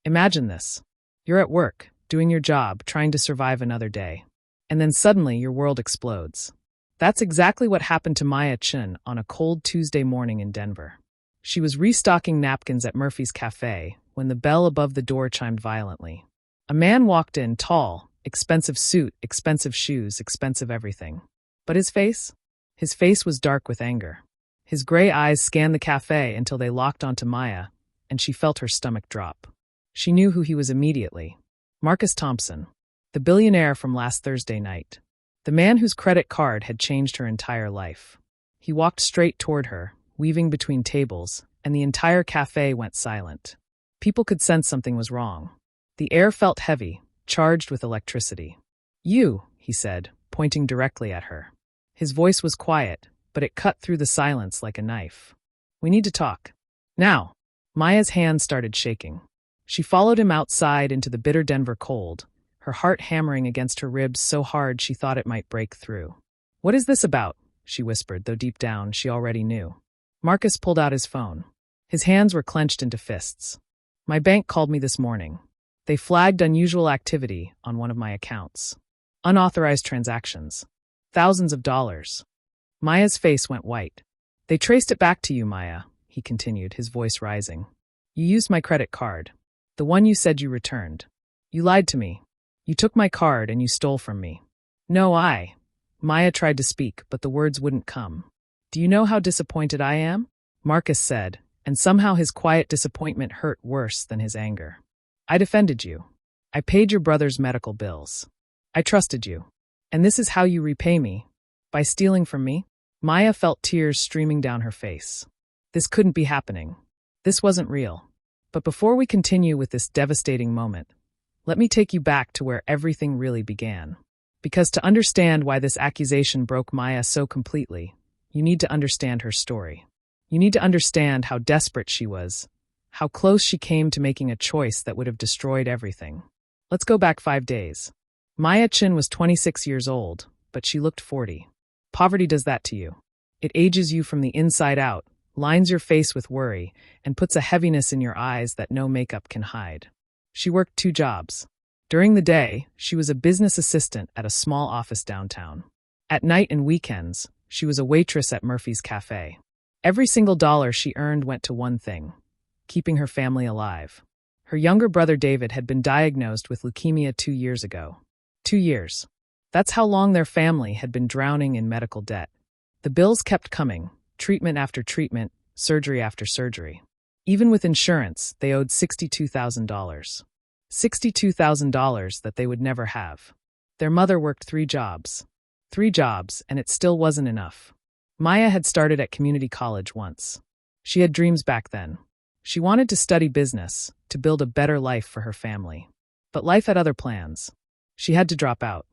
Imagine this. You're at work, doing your job, trying to survive another day. And then suddenly your world explodes. That's exactly what happened to Maya Chin on a cold Tuesday morning in Denver. She was restocking napkins at Murphy's Cafe when the bell above the door chimed violently. A man walked in, tall, expensive suit, expensive shoes, expensive everything. But his face? His face was dark with anger. His gray eyes scanned the cafe until they locked onto Maya, and she felt her stomach drop. She knew who he was immediately. Marcus Thompson, the billionaire from last Thursday night. The man whose credit card had changed her entire life. He walked straight toward her, weaving between tables, and the entire cafe went silent. People could sense something was wrong. The air felt heavy, charged with electricity. "You," he said, pointing directly at her. His voice was quiet, but it cut through the silence like a knife. "We need to talk. Now." Maya's hands started shaking. She followed him outside into the bitter Denver cold, her heart hammering against her ribs so hard she thought it might break through. "What is this about?" she whispered, though deep down she already knew. Marcus pulled out his phone. His hands were clenched into fists. "My bank called me this morning. They flagged unusual activity on one of my accounts. Unauthorized transactions. Thousands of dollars." Maya's face went white. "They traced it back to you, Maya," he continued, his voice rising. "You used my credit card. The one you said you returned. You lied to me. You took my card and you stole from me." "No, Maya tried to speak, but the words wouldn't come. "Do you know how disappointed I am?" Marcus said, and somehow his quiet disappointment hurt worse than his anger. "I defended you. I paid your brother's medical bills. I trusted you. And this is how you repay me? By stealing from me?" Maya felt tears streaming down her face. This couldn't be happening. This wasn't real. But before we continue with this devastating moment, let me take you back to where everything really began. Because to understand why this accusation broke Maya so completely, you need to understand her story. You need to understand how desperate she was, how close she came to making a choice that would have destroyed everything. Let's go back 5 days. Maya Chin was 26 years old, but she looked 40. Poverty does that to you. It ages you from the inside out, lines your face with worry, and puts a heaviness in your eyes that no makeup can hide. She worked 2 jobs. During the day, she was a business assistant at a small office downtown. At night and weekends, she was a waitress at Murphy's Cafe. Every single dollar she earned went to one thing: keeping her family alive. Her younger brother David had been diagnosed with leukemia 2 years ago. 2 years. That's how long their family had been drowning in medical debt. The bills kept coming, treatment after treatment, surgery after surgery. Even with insurance, they owed $62,000. $62,000 that they would never have. Their mother worked 3 jobs. 3 jobs, and it still wasn't enough. Maya had started at community college once. She had dreams back then. She wanted to study business, to build a better life for her family. But life had other plans. She had to drop out.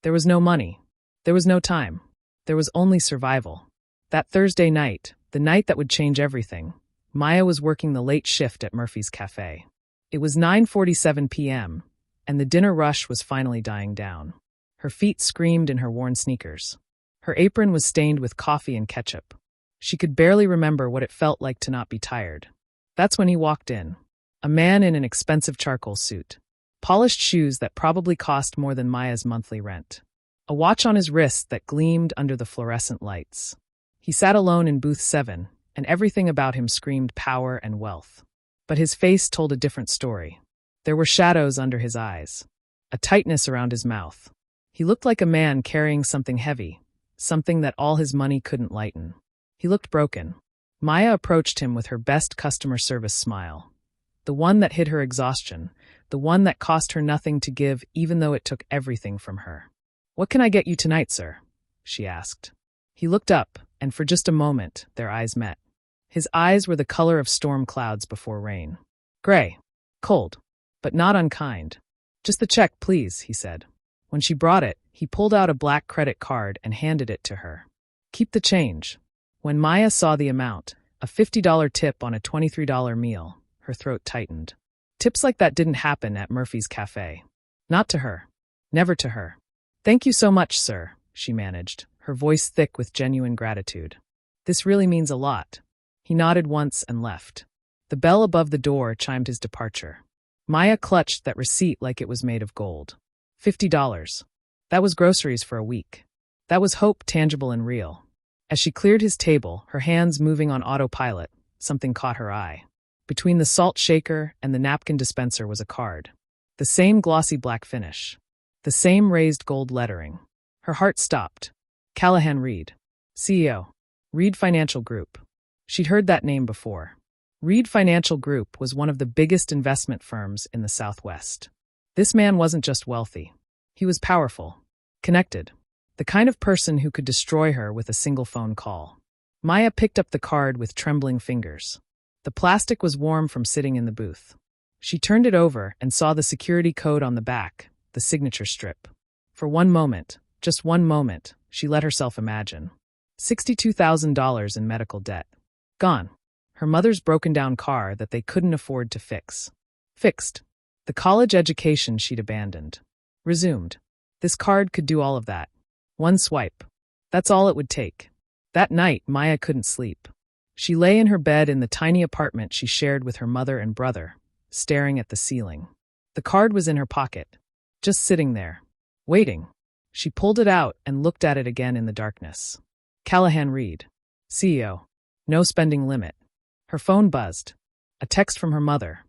There was no money. There was no time. There was only survival. That Thursday night, the night that would change everything, Maya was working the late shift at Murphy's Cafe. It was 9:47 p.m., and the dinner rush was finally dying down. Her feet screamed in her worn sneakers. Her apron was stained with coffee and ketchup. She could barely remember what it felt like to not be tired. That's when he walked in. A man in an expensive charcoal suit. Polished shoes that probably cost more than Maya's monthly rent. A watch on his wrist that gleamed under the fluorescent lights. He sat alone in booth 7, and everything about him screamed power and wealth. But his face told a different story. There were shadows under his eyes. A tightness around his mouth. He looked like a man carrying something heavy, something that all his money couldn't lighten. He looked broken. Maya approached him with her best customer service smile. The one that hid her exhaustion, the one that cost her nothing to give even though it took everything from her. "What can I get you tonight, sir?" she asked. He looked up, and for just a moment, their eyes met. His eyes were the color of storm clouds before rain. Gray. Cold. But not unkind. "Just the check, please," he said. When she brought it, he pulled out a black credit card and handed it to her. "Keep the change." When Maya saw the amount, a $50 tip on a $23 meal, her throat tightened. Tips like that didn't happen at Murphy's Cafe. Not to her. Never to her. "Thank you so much, sir," she managed, her voice thick with genuine gratitude. "This really means a lot." He nodded once and left. The bell above the door chimed his departure. Maya clutched that receipt like it was made of gold. $50. That was groceries for a week. That was hope, tangible and real. As she cleared his table, her hands moving on autopilot, something caught her eye. Between the salt shaker and the napkin dispenser was a card. The same glossy black finish. The same raised gold lettering. Her heart stopped. Callahan Reed. CEO. Reed Financial Group. She'd heard that name before. Reed Financial Group was one of the biggest investment firms in the Southwest. This man wasn't just wealthy. He was powerful. Connected. The kind of person who could destroy her with a single phone call. Maya picked up the card with trembling fingers. The plastic was warm from sitting in the booth. She turned it over and saw the security code on the back, the signature strip. For one moment, just one moment, she let herself imagine. $62,000 in medical debt. Gone. Her mother's broken-down car that they couldn't afford to fix. Fixed. The college education she'd abandoned. Resumed. This card could do all of that. One swipe. That's all it would take. That night, Maya couldn't sleep. She lay in her bed in the tiny apartment she shared with her mother and brother, staring at the ceiling. The card was in her pocket, just sitting there, waiting. She pulled it out and looked at it again in the darkness. Callahan Reed. CEO. No spending limit. Her phone buzzed. A text from her mother.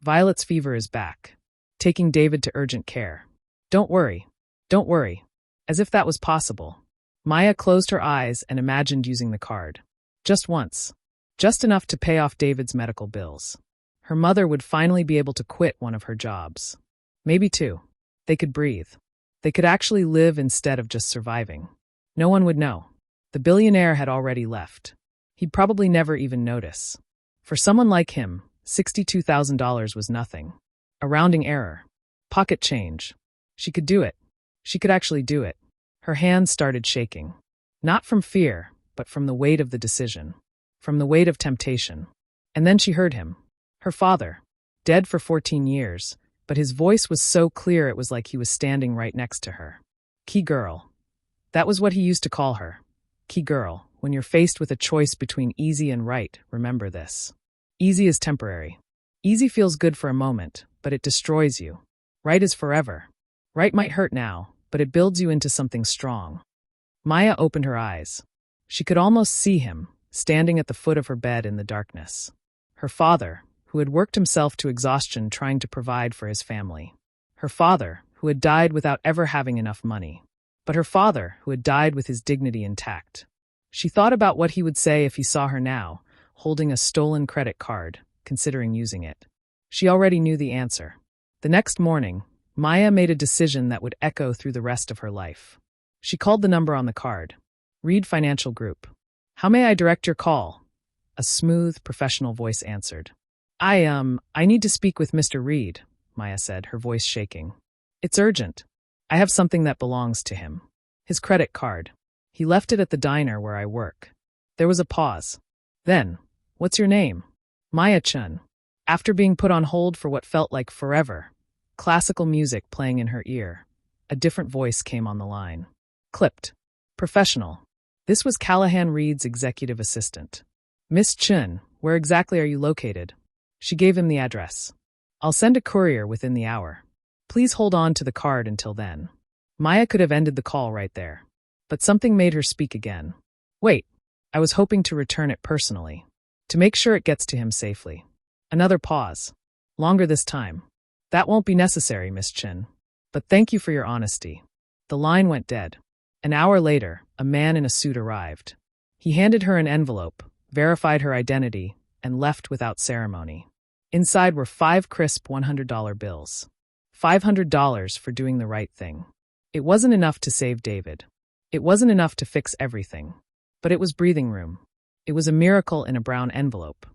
Violet's fever is back. Taking David to urgent care. Don't worry. Don't worry. As if that was possible. Maya closed her eyes and imagined using the card. Just once. Just enough to pay off David's medical bills. Her mother would finally be able to quit one of her jobs. Maybe two. They could breathe. They could actually live instead of just surviving. No one would know. The billionaire had already left. He'd probably never even notice. For someone like him, $62,000 was nothing. A rounding error. Pocket change. She could do it. She could actually do it. Her hands started shaking. Not from fear, but from the weight of the decision. From the weight of temptation. And then she heard him. Her father. Dead for 14 years, but his voice was so clear it was like he was standing right next to her. Key girl. That was what he used to call her. Key girl. When you're faced with a choice between easy and right, remember this. Easy is temporary. Easy feels good for a moment, but it destroys you. Right is forever. Right might hurt now, but it builds you into something strong. Maya opened her eyes. She could almost see him, standing at the foot of her bed in the darkness. Her father, who had worked himself to exhaustion trying to provide for his family. Her father, who had died without ever having enough money. But her father, who had died with his dignity intact. She thought about what he would say if he saw her now, holding a stolen credit card, considering using it. She already knew the answer. The next morning, Maya made a decision that would echo through the rest of her life. She called the number on the card. Reed Financial Group. How may I direct your call? A smooth, professional voice answered. I need to speak with Mr. Reed, Maya said, her voice shaking. It's urgent. I have something that belongs to him. His credit card. He left it at the diner where I work. There was a pause. Then, what's your name? Maya Chun. After being put on hold for what felt like forever, classical music playing in her ear, a different voice came on the line. Clipped. Professional. This was Callahan Reed's executive assistant. Miss Chun, where exactly are you located? She gave him the address. I'll send a courier within the hour. Please hold on to the card until then. Maya could have ended the call right there. But something made her speak again. Wait, I was hoping to return it personally. To make sure it gets to him safely. Another pause. Longer this time. That won't be necessary, Miss Chin. But thank you for your honesty. The line went dead. An hour later, a man in a suit arrived. He handed her an envelope, verified her identity, and left without ceremony. Inside were 5 crisp $100 bills. $500 for doing the right thing. It wasn't enough to save David. It wasn't enough to fix everything. But it was breathing room. It was a miracle in a brown envelope.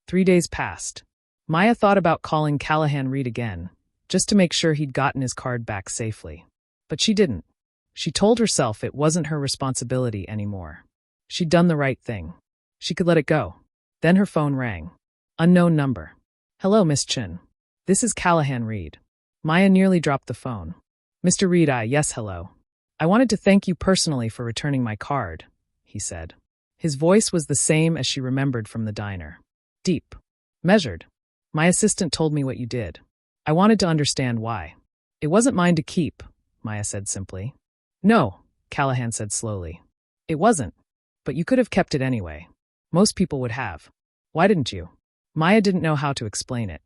3 days passed. Maya thought about calling Callahan Reed again, just to make sure he'd gotten his card back safely. But she didn't. She told herself it wasn't her responsibility anymore. She'd done the right thing. She could let it go. Then her phone rang. Unknown number. Hello, Miss Chin. This is Callahan Reed. Maya nearly dropped the phone. Mr. Reed, yes, hello. I wanted to thank you personally for returning my card, he said. His voice was the same as she remembered from the diner. Deep. Measured. My assistant told me what you did. I wanted to understand why. It wasn't mine to keep, Maya said simply. No, Callahan said slowly. It wasn't. But you could have kept it anyway. Most people would have. Why didn't you? Maya didn't know how to explain it.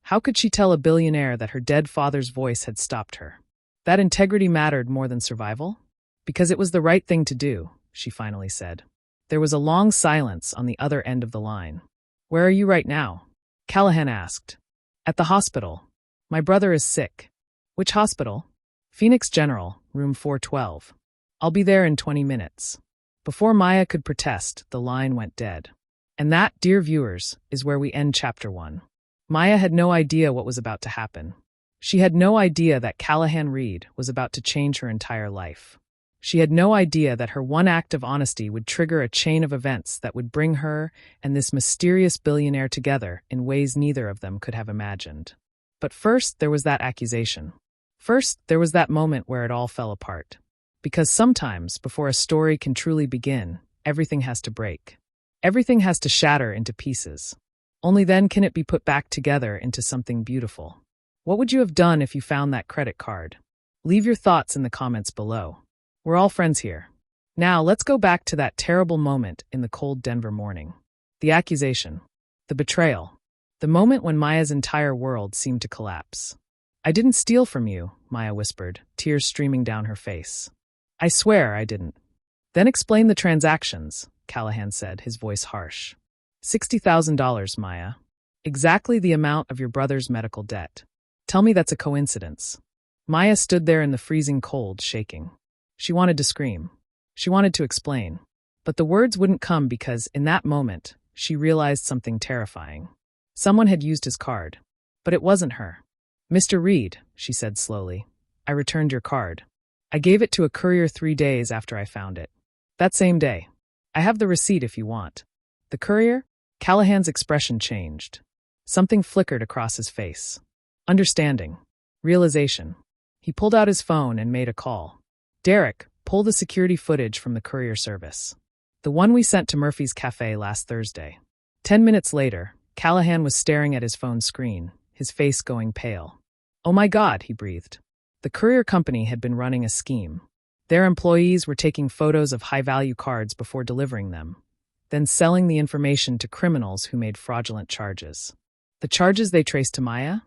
How could she tell a billionaire that her dead father's voice had stopped her? That integrity mattered more than survival? Because it was the right thing to do, she finally said. There was a long silence on the other end of the line. Where are you right now? Callahan asked. At the hospital. My brother is sick. Which hospital? Phoenix General, room 412. I'll be there in 20 minutes. Before Maya could protest, the line went dead. And that, dear viewers, is where we end Chapter 1. Maya had no idea what was about to happen. She had no idea that Callahan Reed was about to change her entire life. She had no idea that her one act of honesty would trigger a chain of events that would bring her and this mysterious billionaire together in ways neither of them could have imagined. But first, there was that accusation. First, there was that moment where it all fell apart. Because sometimes, before a story can truly begin, everything has to break. Everything has to shatter into pieces. Only then can it be put back together into something beautiful. What would you have done if you found that credit card? Leave your thoughts in the comments below. We're all friends here. Now, let's go back to that terrible moment in the cold Denver morning. The accusation. The betrayal. The moment when Maya's entire world seemed to collapse. I didn't steal from you, Maya whispered, tears streaming down her face. I swear I didn't. Then explain the transactions, Callahan said, his voice harsh. $60,000, Maya. Exactly the amount of your brother's medical debt. Tell me that's a coincidence. Maya stood there in the freezing cold, shaking. She wanted to scream. She wanted to explain. But the words wouldn't come because, in that moment, she realized something terrifying. Someone had used his card. But it wasn't her. Mr. Reed, she said slowly, I returned your card. I gave it to a courier 3 days after I found it. That same day. I have the receipt if you want. The courier? Callahan's expression changed. Something flickered across his face. Understanding. Realization. He pulled out his phone and made a call. Derek, pull the security footage from the courier service. The one we sent to Murphy's Cafe last Thursday. 10 minutes later, Callahan was staring at his phone screen, his face going pale. Oh my God, he breathed. The courier company had been running a scheme. Their employees were taking photos of high-value cards before delivering them, then selling the information to criminals who made fraudulent charges. The charges they traced to Maya?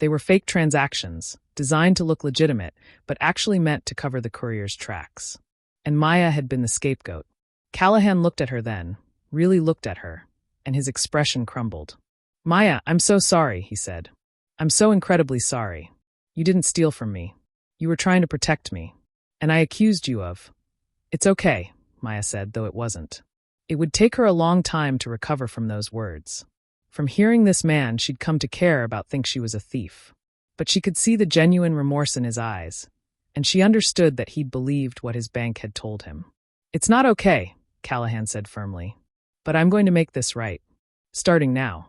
They were fake transactions, designed to look legitimate, but actually meant to cover the courier's tracks. And Maya had been the scapegoat. Callahan looked at her then, really looked at her, and his expression crumbled. Maya, I'm so sorry, he said. I'm so incredibly sorry. You didn't steal from me. You were trying to protect me. And I accused you of. It's okay, Maya said, though it wasn't. It would take her a long time to recover from those words. From hearing this man, she'd come to care about think she was a thief. But she could see the genuine remorse in his eyes, and she understood that he'd believed what his bank had told him. It's not okay, Callahan said firmly. But I'm going to make this right. Starting now.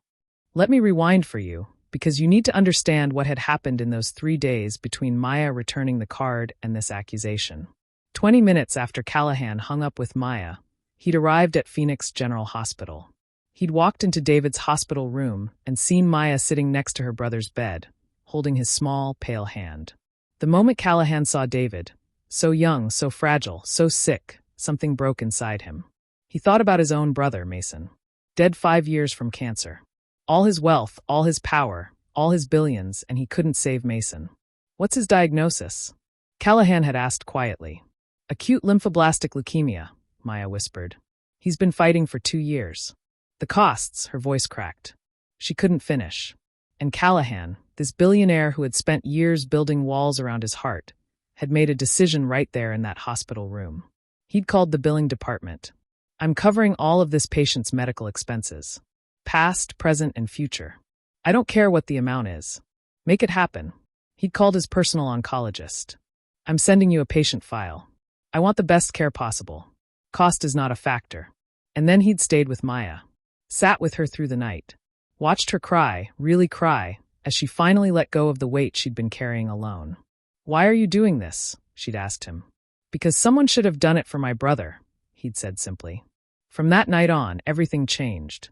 Let me rewind for you, because you need to understand what had happened in those 3 days between Maya returning the card and this accusation. 20 minutes after Callahan hung up with Maya, he'd arrived at Phoenix General Hospital. He'd walked into David's hospital room and seen Maya sitting next to her brother's bed, holding his small, pale hand. The moment Callahan saw David, so young, so fragile, so sick, something broke inside him. He thought about his own brother, Mason. Dead 5 years from cancer. All his wealth, all his power, all his billions, and he couldn't save Mason. What's his diagnosis? Callahan had asked quietly. Acute lymphoblastic leukemia, Maya whispered. He's been fighting for 2 years. The costs, her voice cracked. She couldn't finish. And Callahan, this billionaire who had spent years building walls around his heart, had made a decision right there in that hospital room. He'd called the billing department. I'm covering all of this patient's medical expenses. Past, present, and future. I don't care what the amount is. Make it happen. He'd called his personal oncologist. I'm sending you a patient file. I want the best care possible. Cost is not a factor. And then he'd stayed with Maya. Sat with her through the night. Watched her cry, really cry, as she finally let go of the weight she'd been carrying alone. Why are you doing this? She'd asked him. Because someone should have done it for my brother, he'd said simply. From that night on, everything changed.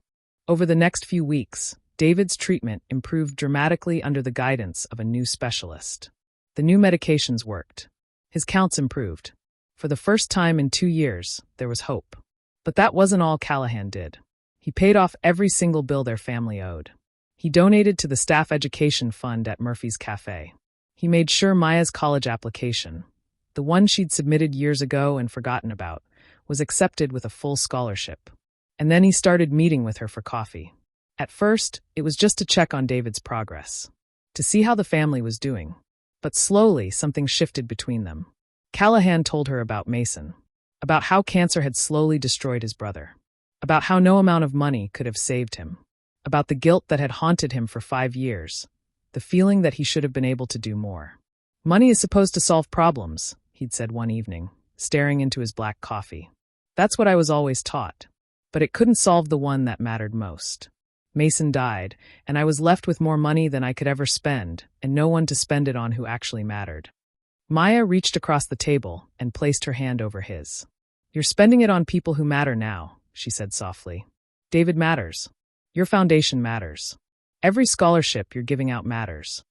Over the next few weeks, David's treatment improved dramatically under the guidance of a new specialist. The new medications worked. His counts improved. For the first time in 2 years, there was hope. But that wasn't all Callahan did. He paid off every single bill their family owed. He donated to the staff education fund at Murphy's Cafe. He made sure Maya's college application, the one she'd submitted years ago and forgotten about, was accepted with a full scholarship. And then he started meeting with her for coffee. At first, it was just to check on David's progress, to see how the family was doing. But slowly, something shifted between them. Callahan told her about Mason, about how cancer had slowly destroyed his brother, about how no amount of money could have saved him, about the guilt that had haunted him for 5 years, the feeling that he should have been able to do more. Money is supposed to solve problems, he'd said one evening, staring into his black coffee. That's what I was always taught. But it couldn't solve the one that mattered most. Mason died, and I was left with more money than I could ever spend, and no one to spend it on who actually mattered. Maya reached across the table and placed her hand over his. You're spending it on people who matter now, she said softly. David matters. Your foundation matters. Every scholarship you're giving out matters.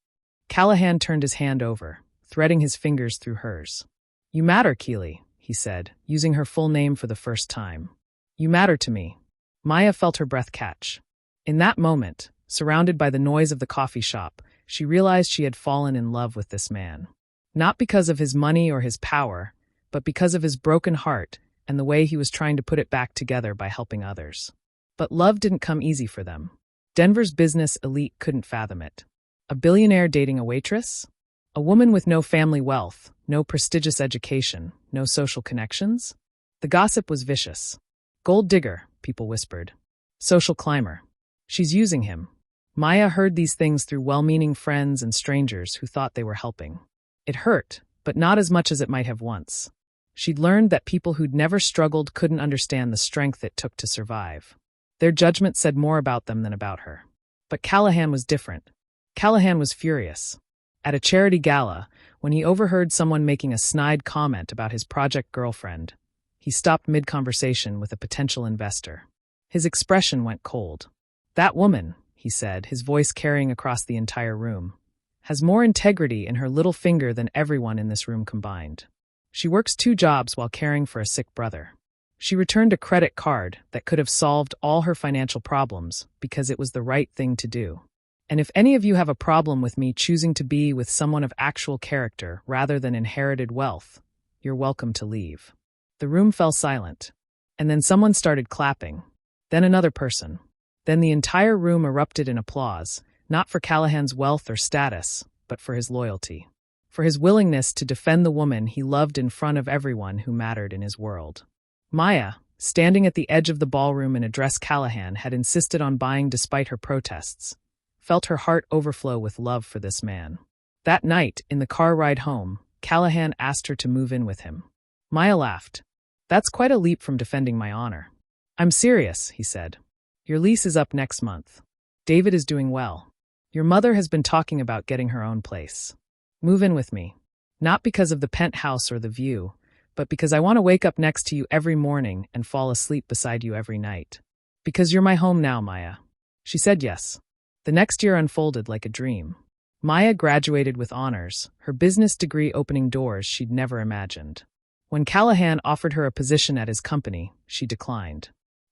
Callahan turned his hand over, threading his fingers through hers. You matter, Keely, he said, using her full name for the first time. You matter to me. Maya felt her breath catch. In that moment, surrounded by the noise of the coffee shop, she realized she had fallen in love with this man. Not because of his money or his power, but because of his broken heart and the way he was trying to put it back together by helping others. But love didn't come easy for them. Denver's business elite couldn't fathom it. A billionaire dating a waitress? A woman with no family wealth, no prestigious education, no social connections? The gossip was vicious. Gold digger, people whispered. Social climber. She's using him. Maya heard these things through well-meaning friends and strangers who thought they were helping. It hurt, but not as much as it might have once. She'd learned that people who'd never struggled couldn't understand the strength it took to survive. Their judgment said more about them than about her. But Callahan was different. Callahan was furious. At a charity gala, when he overheard someone making a snide comment about his project girlfriend, he stopped mid-conversation with a potential investor. His expression went cold. That woman, he said, his voice carrying across the entire room, has more integrity in her little finger than everyone in this room combined. She works 2 jobs while caring for a sick brother. She returned a credit card that could have solved all her financial problems because it was the right thing to do. And if any of you have a problem with me choosing to be with someone of actual character rather than inherited wealth, you're welcome to leave. The room fell silent. And then someone started clapping. Then another person. Then the entire room erupted in applause, not for Callahan's wealth or status, but for his loyalty. For his willingness to defend the woman he loved in front of everyone who mattered in his world. Maya, standing at the edge of the ballroom in a dress Callahan had insisted on buying despite her protests, felt her heart overflow with love for this man. That night, in the car ride home, Callahan asked her to move in with him. Maya laughed. That's quite a leap from defending my honor. I'm serious, he said. Your lease is up next month. David is doing well. Your mother has been talking about getting her own place. Move in with me. Not because of the penthouse or the view, but because I want to wake up next to you every morning and fall asleep beside you every night. Because you're my home now, Maya. She said yes. The next year unfolded like a dream. Maya graduated with honors, her business degree opening doors she'd never imagined. When Callahan offered her a position at his company, she declined.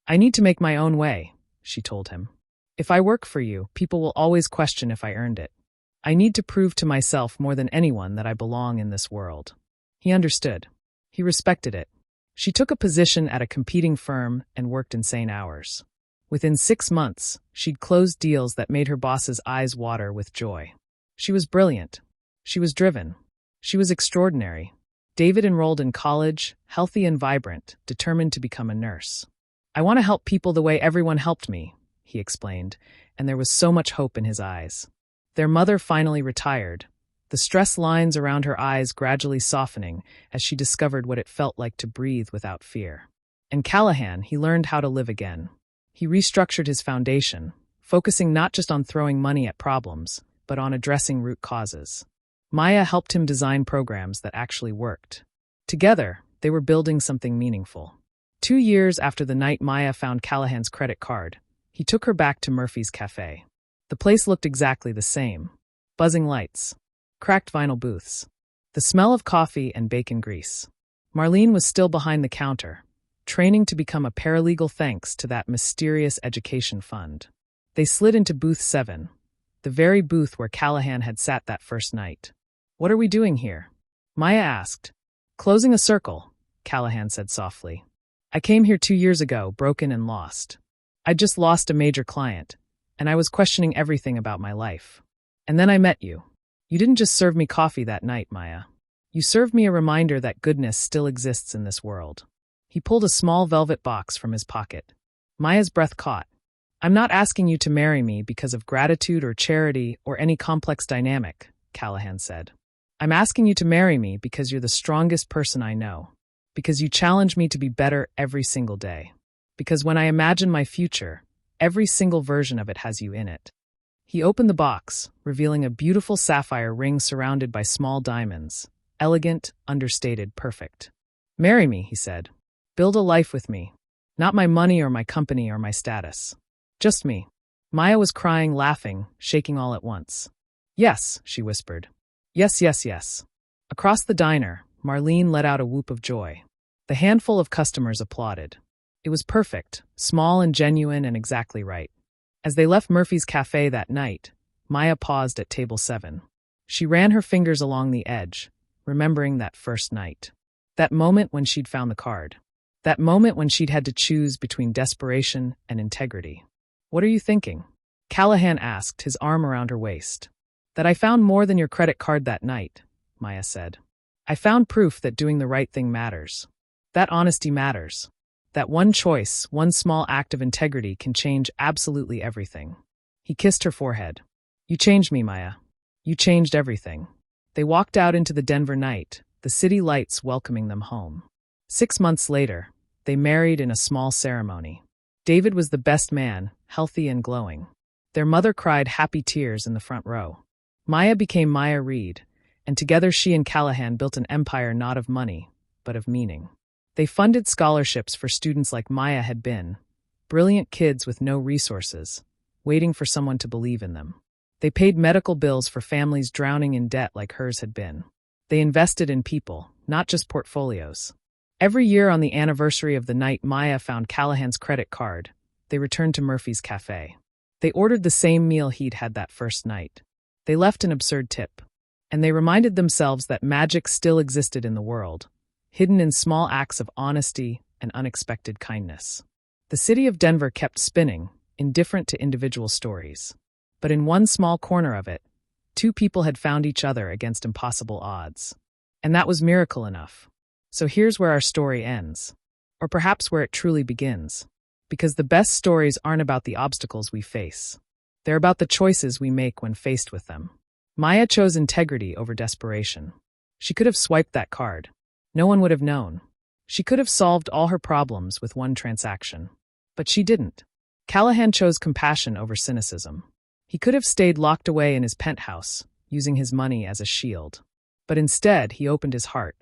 I need to make my own way, she told him. If I work for you, people will always question if I earned it. I need to prove to myself more than anyone that I belong in this world. He understood. He respected it. She took a position at a competing firm and worked insane hours. Within 6 months, she'd closed deals that made her boss's eyes water with joy. She was brilliant. She was driven. She was extraordinary. David enrolled in college, healthy and vibrant, determined to become a nurse. I want to help people the way everyone helped me, he explained, and there was so much hope in his eyes. Their mother finally retired, the stress lines around her eyes gradually softening as she discovered what it felt like to breathe without fear. And Callahan, he learned how to live again. He restructured his foundation, focusing not just on throwing money at problems, but on addressing root causes. Maya helped him design programs that actually worked. Together, they were building something meaningful. 2 years after the night Maya found Callahan's credit card, he took her back to Murphy's Cafe. The place looked exactly the same. Buzzing lights. Cracked vinyl booths. The smell of coffee and bacon grease. Marlene was still behind the counter, training to become a paralegal thanks to that mysterious education fund. They slid into booth 7, the very booth where Callahan had sat that first night. "What are we doing here?" Maya asked. "Closing a circle," Callahan said softly. "I came here 2 years ago, broken and lost. I'd just lost a major client, and I was questioning everything about my life. And then I met you. You didn't just serve me coffee that night, Maya. You served me a reminder that goodness still exists in this world." He pulled a small velvet box from his pocket. Maya's breath caught. "I'm not asking you to marry me because of gratitude or charity or any complex dynamic," Callahan said. "I'm asking you to marry me because you're the strongest person I know. Because you challenge me to be better every single day. Because when I imagine my future, every single version of it has you in it." He opened the box, revealing a beautiful sapphire ring surrounded by small diamonds. Elegant, understated, perfect. "Marry me," he said. "Build a life with me. Not my money or my company or my status. Just me." Maya was crying, laughing, shaking all at once. "Yes," she whispered. "Yes, yes, yes." Across the diner, Marlene let out a whoop of joy. The handful of customers applauded. It was perfect, small and genuine and exactly right. As they left Murphy's Cafe that night, Maya paused at table 7. She ran her fingers along the edge, remembering that first night. That moment when she'd found the card. That moment when she'd had to choose between desperation and integrity. "What are you thinking?" Callahan asked, his arm around her waist. "That I found more than your credit card that night," Maya said. "I found proof that doing the right thing matters. That honesty matters. That one choice, one small act of integrity can change absolutely everything." He kissed her forehead. "You changed me, Maya. You changed everything." They walked out into the Denver night, the city lights welcoming them home. 6 months later, they married in a small ceremony. David was the best man, healthy and glowing. Their mother cried happy tears in the front row. Maya became Maya Reed, and together she and Callahan built an empire not of money, but of meaning. They funded scholarships for students like Maya had been, brilliant kids with no resources, waiting for someone to believe in them. They paid medical bills for families drowning in debt like hers had been. They invested in people, not just portfolios. Every year on the anniversary of the night Maya found Callahan's credit card, they returned to Murphy's Cafe. They ordered the same meal he'd had that first night. They left an absurd tip. And they reminded themselves that magic still existed in the world, hidden in small acts of honesty and unexpected kindness. The city of Denver kept spinning, indifferent to individual stories. But in one small corner of it, 2 people had found each other against impossible odds. And that was miracle enough. So here's where our story ends. Or perhaps where it truly begins. Because the best stories aren't about the obstacles we face. They're about the choices we make when faced with them. Maya chose integrity over desperation. She could have swiped that card. No one would have known. She could have solved all her problems with one transaction. But she didn't. Callahan chose compassion over cynicism. He could have stayed locked away in his penthouse, using his money as a shield. But instead, he opened his heart.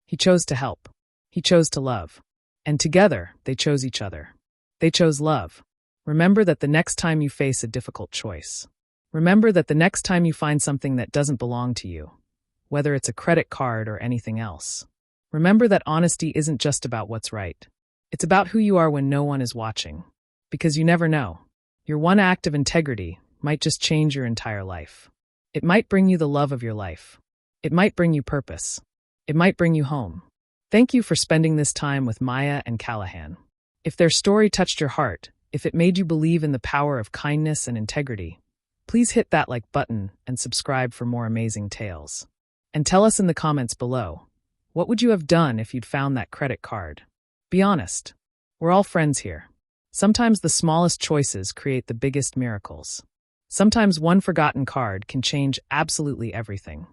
He chose to help. He chose to love. And together, they chose each other. They chose love. Remember that the next time you face a difficult choice. Remember that the next time you find something that doesn't belong to you, whether it's a credit card or anything else. Remember that honesty isn't just about what's right. It's about who you are when no one is watching. Because you never know. Your one act of integrity might just change your entire life. It might bring you the love of your life. It might bring you purpose. It might bring you home. Thank you for spending this time with Maya and Callahan. If their story touched your heart, if it made you believe in the power of kindness and integrity, please hit that like button and subscribe for more amazing tales. And tell us in the comments below, what would you have done if you'd found that credit card? Be honest. We're all friends here. Sometimes the smallest choices create the biggest miracles. Sometimes one forgotten card can change absolutely everything.